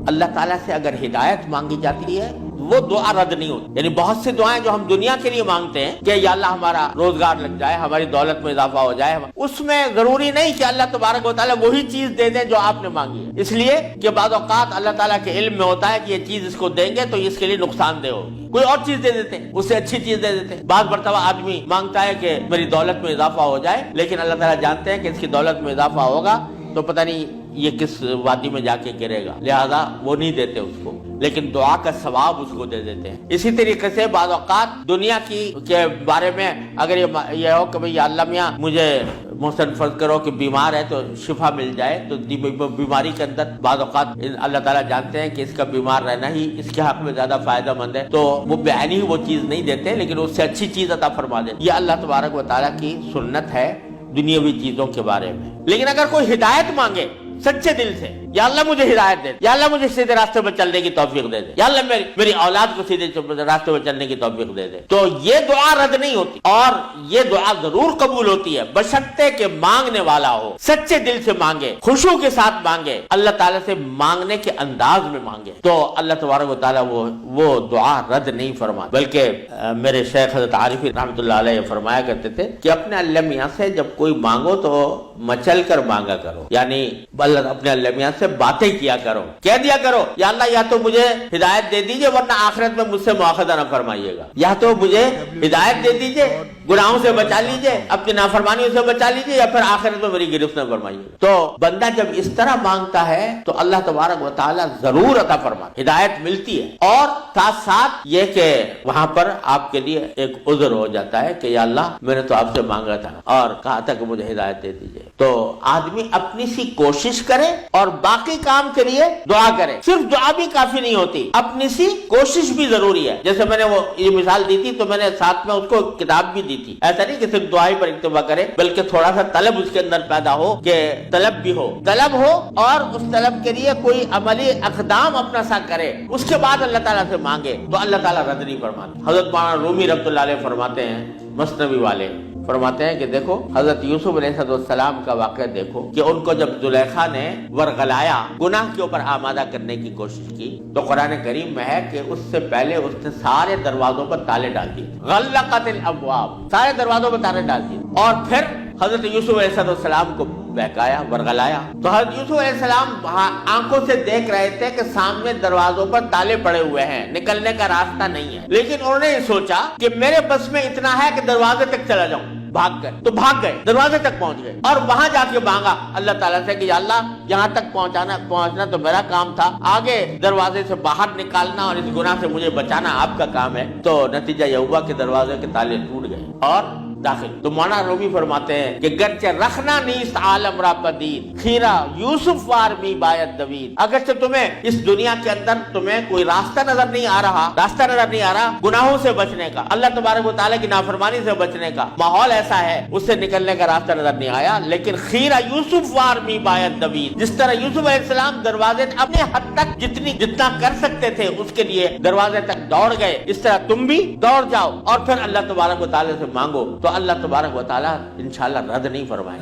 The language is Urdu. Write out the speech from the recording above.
اللہ تعالیٰ سے اگر ہدایت مانگی جاتی ہے وہ دعا رد نہیں ہوتی. یعنی بہت سی دعائیں جو ہم دنیا کے لیے مانگتے ہیں کہ یا اللہ ہمارا روزگار لگ جائے, ہماری دولت میں اضافہ ہو جائے, اس میں ضروری نہیں کہ اللہ تبارک و تعالیٰ وہی چیز دے دیں جو آپ نے مانگی ہے, اس لیے کہ بعض اوقات اللہ تعالیٰ کے علم میں ہوتا ہے کہ یہ چیز اس کو دیں گے تو اس کے لیے نقصان دہ ہوگی, کوئی اور چیز دے دیتے ہیں, اس سے اچھی چیز دے دیتے ہیں. بعض مرتبہ آدمی مانگتا ہے کہ میری دولت میں اضافہ ہو جائے, لیکن اللہ تعالیٰ جانتے ہیں کہ اس کی دولت میں اضافہ ہوگا تو پتہ نہیں یہ کس وادی میں جا کے گرے گا, لہذا وہ نہیں دیتے اس کو, لیکن دعا کا ثواب اس کو دے دیتے ہیں. اسی طریقے سے بعض اوقات دنیا کی کے بارے میں اگر یہ ہو کہ بھئی یا اللہ میاں مجھے محسن فرض کرو کہ بیمار ہے تو شفا مل جائے, تو بیماری کے اندر بعض اوقات اللہ تعالیٰ جانتے ہیں کہ اس کا بیمار رہنا ہی اس کے حق میں زیادہ فائدہ مند ہے, تو وہ بعینی ہی وہ چیز نہیں دیتے لیکن اس سے اچھی چیز عطا فرما دیتے. یہ اللہ تبارک و تعالیٰ کی سنت ہے دنیاوی چیزوں کے بارے میں. لیکن اگر کوئی ہدایت مانگے سچے دل سے, یا اللہ مجھے ہدایت دے, یا اللہ مجھے سیدھے راستے پر چلنے کی توفیق دے دے, یا اللہ میری اولاد کو سیدھے راستے پر چلنے کی توفیق دے دے, تو یہ دعا رد نہیں ہوتی, اور یہ دعا ضرور قبول ہوتی ہے بشرطے کہ مانگنے والا ہو, سچے دل سے مانگے, خشوع کے ساتھ مانگے, اللہ تعالیٰ سے مانگنے کے انداز میں مانگے, تو اللہ تبارک و تعالیٰ وہ دعا رد نہیں فرما. بلکہ میرے شیخ حضرت عارفی رحمۃ اللہ علیہ فرمایا کرتے تھے کہ اپنے اللہ میاں سے جب کوئی مانگو تو مچل کر مانگا کرو, یعنی اپنے اللہ میاں سے باتیں کیا کرو, کہہ دیا کرو یا اللہ یا تو مجھے ہدایت دے دیجئے ورنہ آخرت میں مجھ سے مواخذہ نہ فرمائیے گا, یا تو مجھے ہدایت دے دیجئے, گناہوں سے بچا لیجئے, اپنی نافرمانیوں سے بچا لیجئے, یا پھر آخرت میں میری گرفت نہ فرمائیے. تو بندہ جب اس طرح مانگتا ہے تو اللہ تبارک و تعالیٰ ضرور عطا فرماتا, ہدایت ملتی ہے, اور ساتھ ساتھ یہ کہ وہاں پر آپ کے لیے ایک عذر ہو جاتا ہے کہ یا اللہ میں نے تو آپ سے مانگا تھا اور کہا تھا کہ مجھے ہدایت دے دیجئے. تو آدمی اپنی سی کوشش کرے اور باقی کام کے لیے دعا کرے. صرف دعا بھی کافی نہیں ہوتی, اپنی سی کوشش بھی ضروری ہے. جیسے میں نے وہ یہ مثال دی تھی تو میں نے ساتھ میں اس کو کتاب بھی دی تھی. ایسا نہیں کہ صرف دعا ہی پر اکتفا کرے, بلکہ تھوڑا سا طلب اس کے اندر پیدا ہو, کہ طلب بھی ہو, طلب ہو اور اس طلب کے لیے کوئی عملی اقدام اپنا سا کرے, اس کے بعد اللہ تعالیٰ سے مانگے تو اللہ تعالیٰ رد نہیں فرماتے. حضرت مولانا رومی رحمۃ اللہ علیہ فرماتے ہیں, مثنوی والے فرماتے ہیں کہ دیکھو حضرت یوسف علیہ السلام کا واقعہ دیکھو کہ ان کو جب زلیخا نے ورغلایا, گناہ کے اوپر آمادہ کرنے کی کوشش کی, تو قرآن کریم میں ہے کہ اس سے پہلے اس نے سارے دروازوں پر تالے ڈال دیے, غلقت الابواب, سارے دروازوں پر تالے ڈال دیے, اور پھر حضرت یوسف علیہ السلام کو بہکایا, ورغلایا. تو حضرت یوسف علیہ السلام آنکھوں سے دیکھ رہے تھے کہ سامنے دروازوں پر تالے پڑے ہوئے ہیں, نکلنے کا راستہ نہیں ہے, لیکن انہوں نے سوچا کہ میرے بس میں اتنا ہے کہ دروازے تک چلا جاؤں, بھاگ گئے. تو بھاگ گئے, دروازے تک پہنچ گئے, اور وہاں جا کے مانگا اللہ تعالیٰ سے کہ یا اللہ یہاں تک پہنچنا تو میرا کام تھا, آگے دروازے سے باہر نکالنا اور اس گناہ سے مجھے بچانا آپ کا کام ہے. تو نتیجہ یہ ہوا کہ دروازے کے تالے ٹوٹ گئے اور داخل. تو مولانا رومی فرماتے ہیں کہ گرچہ رکھنا نیست عالم را پدید, خیرہ یوسف وار می باید دوید. اگرچہ تمہیں اس دنیا کے اندر تمہیں کوئی راستہ نظر نہیں آ رہا, گناہوں سے بچنے کا, اللہ تبارک و تعالیٰ کی نافرمانی سے بچنے کا ماحول ایسا ہے, اس سے نکلنے کا راستہ نظر نہیں آیا, لیکن خیرہ یوسف وار می باید دوید, جس طرح یوسف علیہ السلام دروازے اپنے حد تک جتنا کر سکتے تھے اس کے لیے دروازے تک دوڑ گئے, اس طرح تم بھی دوڑ جاؤ اور پھر اللہ تبارک و تعالیٰ سے مانگو, تو اللہ تبارک و تعالیٰ انشاءاللہ رد نہیں فرمائے.